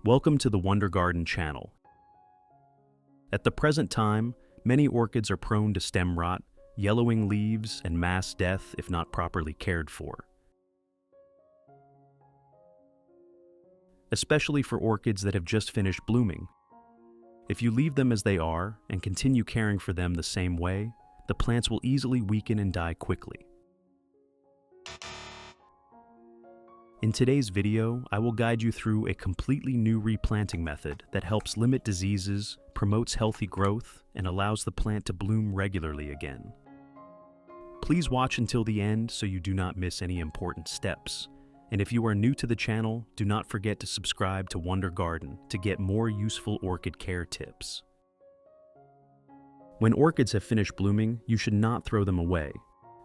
Welcome to the Wonder Garden channel. At the present time, many orchids are prone to stem rot, yellowing leaves, and mass death if not properly cared for. Especially for orchids that have just finished blooming. If you leave them as they are and continue caring for them the same way, the plants will easily weaken and die quickly. In today's video, I will guide you through a completely new replanting method that helps limit diseases, promotes healthy growth, and allows the plant to bloom regularly again. Please watch until the end so you do not miss any important steps. And if you are new to the channel, do not forget to subscribe to Wonder Garden to get more useful orchid care tips. When orchids have finished blooming, you should not throw them away,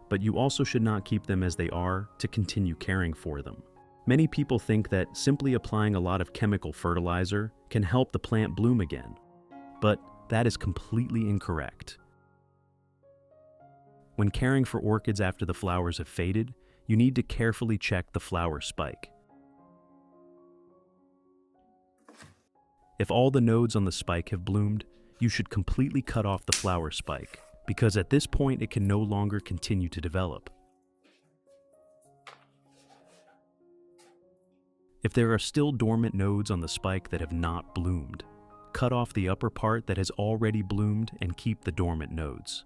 but you also should not keep them as they are to continue caring for them. Many people think that simply applying a lot of chemical fertilizer can help the plant bloom again, but that is completely incorrect. When caring for orchids after the flowers have faded, you need to carefully check the flower spike. If all the nodes on the spike have bloomed, you should completely cut off the flower spike, because at this point it can no longer continue to develop. If there are still dormant nodes on the spike that have not bloomed, cut off the upper part that has already bloomed and keep the dormant nodes.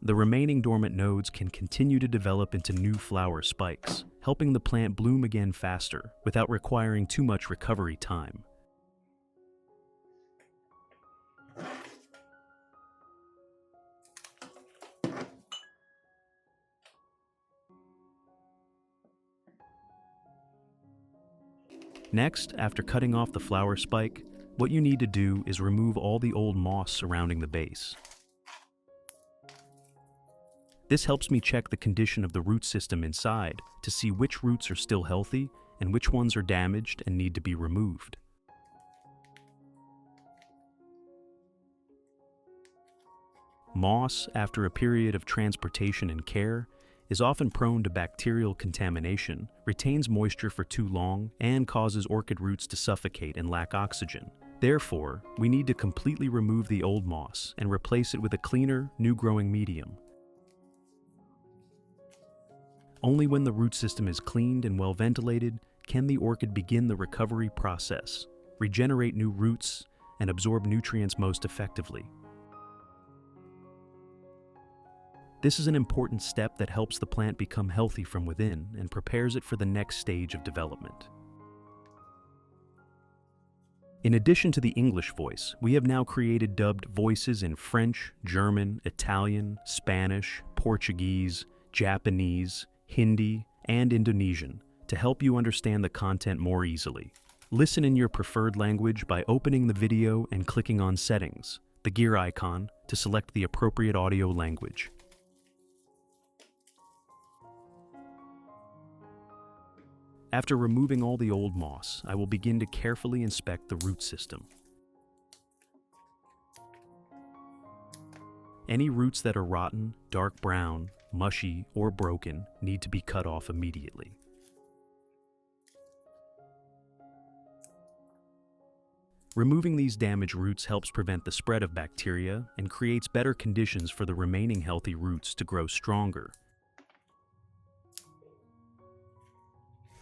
The remaining dormant nodes can continue to develop into new flower spikes, helping the plant bloom again faster without requiring too much recovery time. Next, after cutting off the flower spike, what you need to do is remove all the old moss surrounding the base. This helps me check the condition of the root system inside to see which roots are still healthy and which ones are damaged and need to be removed. Moss, after a period of transportation and care, is often prone to bacterial contamination, retains moisture for too long, and causes orchid roots to suffocate and lack oxygen. Therefore, we need to completely remove the old moss and replace it with a cleaner, new-growing medium. Only when the root system is cleaned and well ventilated can the orchid begin the recovery process, regenerate new roots, and absorb nutrients most effectively. This is an important step that helps the plant become healthy from within and prepares it for the next stage of development. In addition to the English voice, we have now created dubbed voices in French, German, Italian, Spanish, Portuguese, Japanese, Hindi, and Indonesian to help you understand the content more easily. Listen in your preferred language by opening the video and clicking on Settings, the gear icon, to select the appropriate audio language. After removing all the old moss, I will begin to carefully inspect the root system. Any roots that are rotten, dark brown, mushy, or broken need to be cut off immediately. Removing these damaged roots helps prevent the spread of bacteria and creates better conditions for the remaining healthy roots to grow stronger.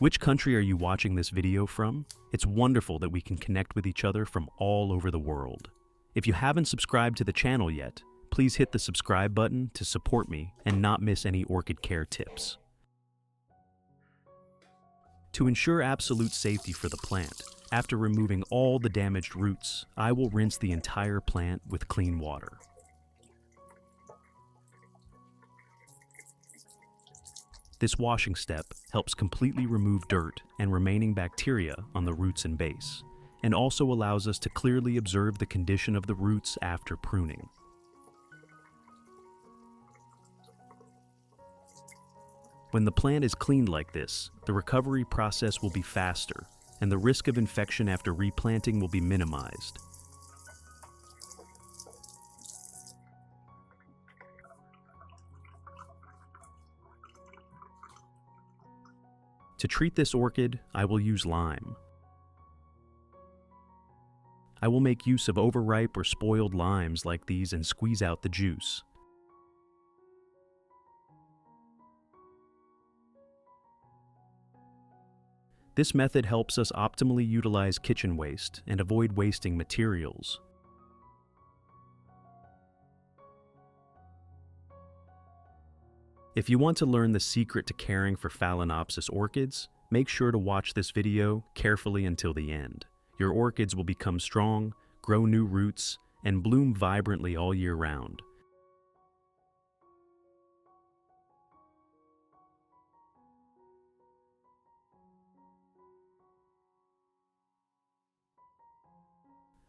Which country are you watching this video from? It's wonderful that we can connect with each other from all over the world. If you haven't subscribed to the channel yet, please hit the subscribe button to support me and not miss any orchid care tips. To ensure absolute safety for the plant, after removing all the damaged roots, I will rinse the entire plant with clean water. This washing step helps completely remove dirt and remaining bacteria on the roots and base, and also allows us to clearly observe the condition of the roots after pruning. When the plant is cleaned like this, the recovery process will be faster, and the risk of infection after replanting will be minimized. To treat this orchid, I will use lime. I will make use of overripe or spoiled limes like these and squeeze out the juice. This method helps us optimally utilize kitchen waste and avoid wasting materials. If you want to learn the secret to caring for Phalaenopsis orchids, make sure to watch this video carefully until the end. Your orchids will become strong, grow new roots, and bloom vibrantly all year round.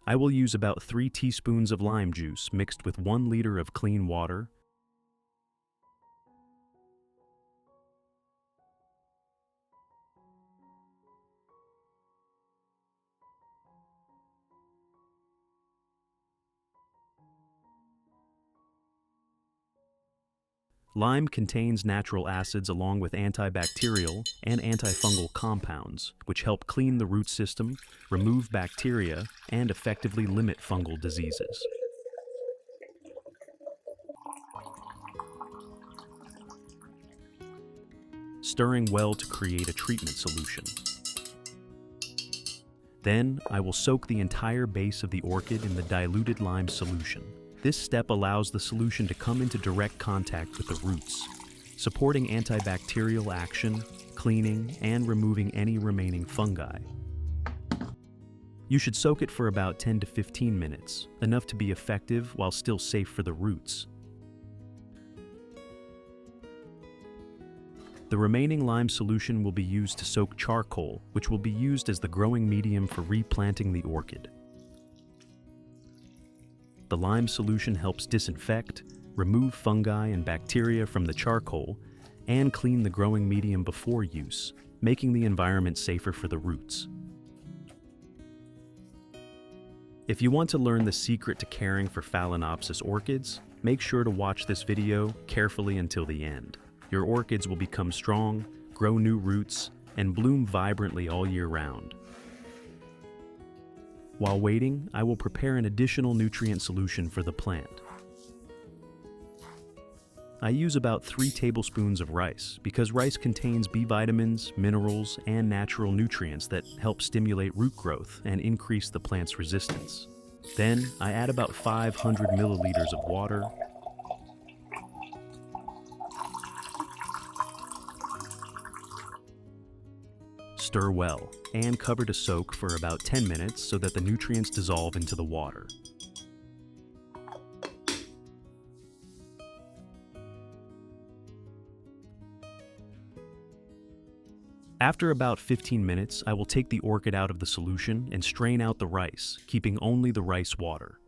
I will use about 3 teaspoons of lime juice mixed with 1 liter of clean water. Lime contains natural acids along with antibacterial and antifungal compounds, which help clean the root system, remove bacteria, and effectively limit fungal diseases. Stirring well to create a treatment solution. Then, I will soak the entire base of the orchid in the diluted lime solution. This step allows the solution to come into direct contact with the roots, supporting antibacterial action, cleaning, and removing any remaining fungi. You should soak it for about 10 to 15 minutes, enough to be effective while still safe for the roots. The remaining lime solution will be used to soak charcoal, which will be used as the growing medium for replanting the orchid. The lime solution helps disinfect, remove fungi and bacteria from the charcoal, and clean the growing medium before use, making the environment safer for the roots. If you want to learn the secret to caring for Phalaenopsis orchids, make sure to watch this video carefully until the end. Your orchids will become strong, grow new roots, and bloom vibrantly all year round. While waiting, I will prepare an additional nutrient solution for the plant. I use about 3 tablespoons of rice because rice contains B vitamins, minerals, and natural nutrients that help stimulate root growth and increase the plant's resistance. Then, I add about 500 milliliters of water, stir well, and cover to soak for about 10 minutes so that the nutrients dissolve into the water. After about 15 minutes, I will take the orchid out of the solution and strain out the rice, keeping only the rice water.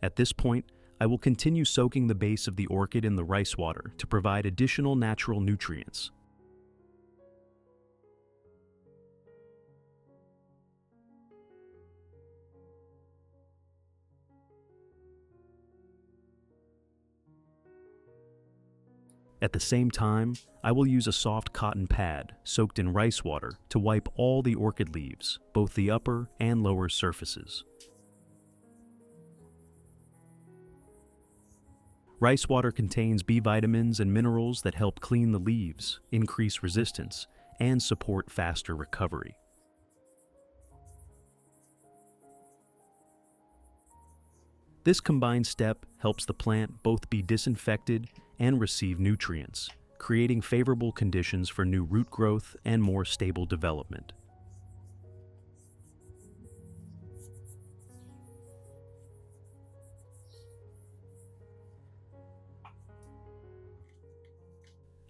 At this point, I will continue soaking the base of the orchid in the rice water to provide additional natural nutrients. At the same time, I will use a soft cotton pad soaked in rice water to wipe all the orchid leaves, both the upper and lower surfaces. Rice water contains B vitamins and minerals that help clean the leaves, increase resistance, and support faster recovery. This combined step helps the plant both be disinfected and receive nutrients, creating favorable conditions for new root growth and more stable development.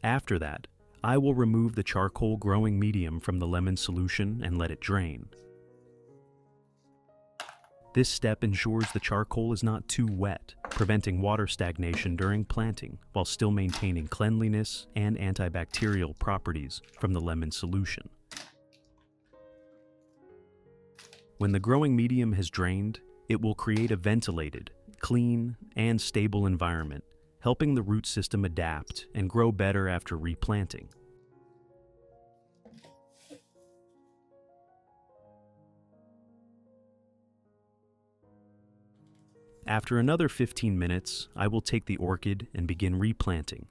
After that, I will remove the charcoal growing medium from the lemon solution and let it drain. This step ensures the charcoal is not too wet, preventing water stagnation during planting while still maintaining cleanliness and antibacterial properties from the lemon solution. When the growing medium has drained, it will create a ventilated, clean, and stable environment, helping the root system adapt and grow better after replanting. After another 15 minutes, I will take the orchid and begin replanting.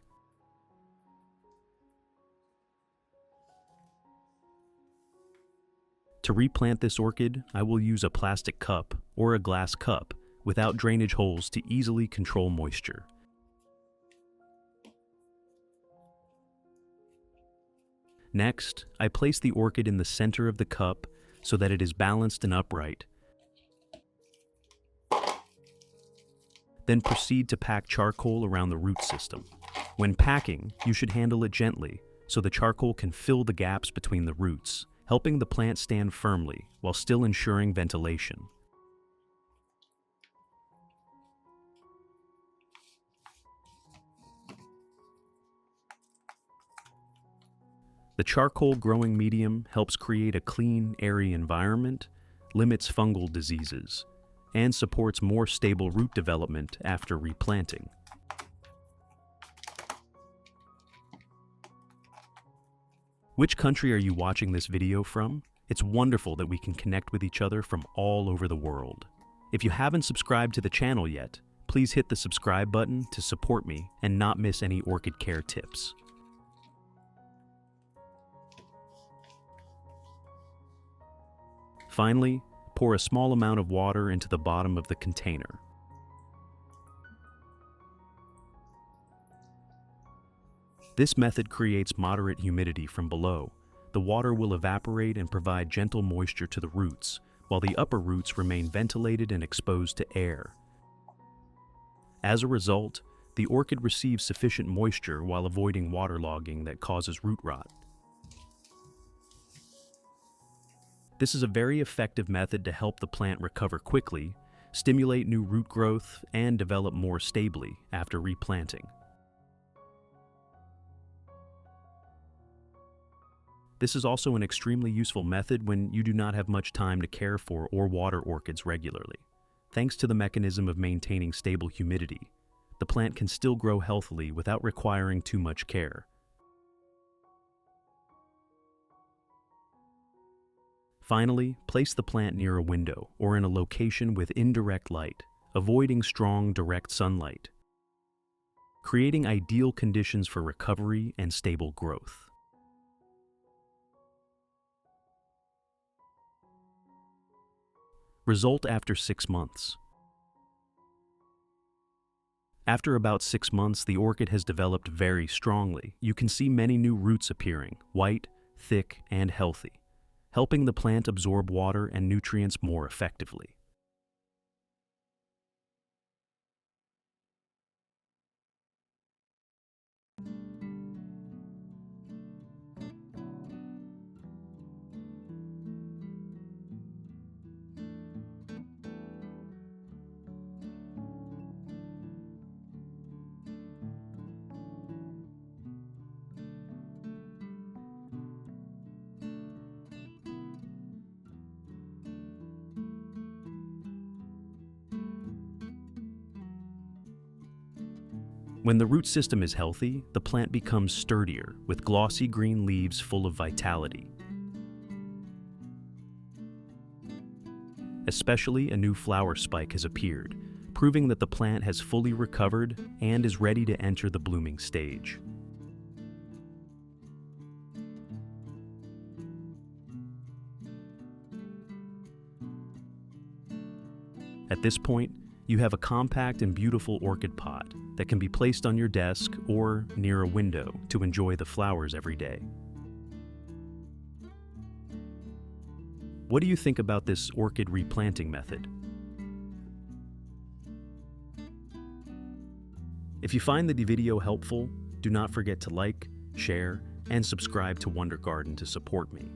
To replant this orchid, I will use a plastic cup or a glass cup without drainage holes to easily control moisture. Next, I place the orchid in the center of the cup so that it is balanced and upright. Then proceed to pack charcoal around the root system. When packing, you should handle it gently so the charcoal can fill the gaps between the roots, helping the plant stand firmly while still ensuring ventilation. The charcoal growing medium helps create a clean, airy environment, limits fungal diseases, and supports more stable root development after replanting. Which country are you watching this video from? It's wonderful that we can connect with each other from all over the world. If you haven't subscribed to the channel yet, please hit the subscribe button to support me and not miss any orchid care tips. Finally, pour a small amount of water into the bottom of the container. This method creates moderate humidity from below. The water will evaporate and provide gentle moisture to the roots, while the upper roots remain ventilated and exposed to air. As a result, the orchid receives sufficient moisture while avoiding waterlogging that causes root rot. This is a very effective method to help the plant recover quickly, stimulate new root growth, and develop more stably after replanting. This is also an extremely useful method when you do not have much time to care for or water orchids regularly. Thanks to the mechanism of maintaining stable humidity, the plant can still grow healthily without requiring too much care. Finally, place the plant near a window or in a location with indirect light, avoiding strong direct sunlight, creating ideal conditions for recovery and stable growth. Result after 6 months. After about 6 months, the orchid has developed very strongly. You can see many new roots appearing, white, thick, and healthy, helping the plant absorb water and nutrients more effectively. When the root system is healthy, the plant becomes sturdier, with glossy green leaves full of vitality. Especially a new flower spike has appeared, proving that the plant has fully recovered and is ready to enter the blooming stage. At this point, you have a compact and beautiful orchid pot that can be placed on your desk or near a window to enjoy the flowers every day. What do you think about this orchid replanting method? If you find the video helpful, do not forget to like, share, and subscribe to Wonder Garden to support me.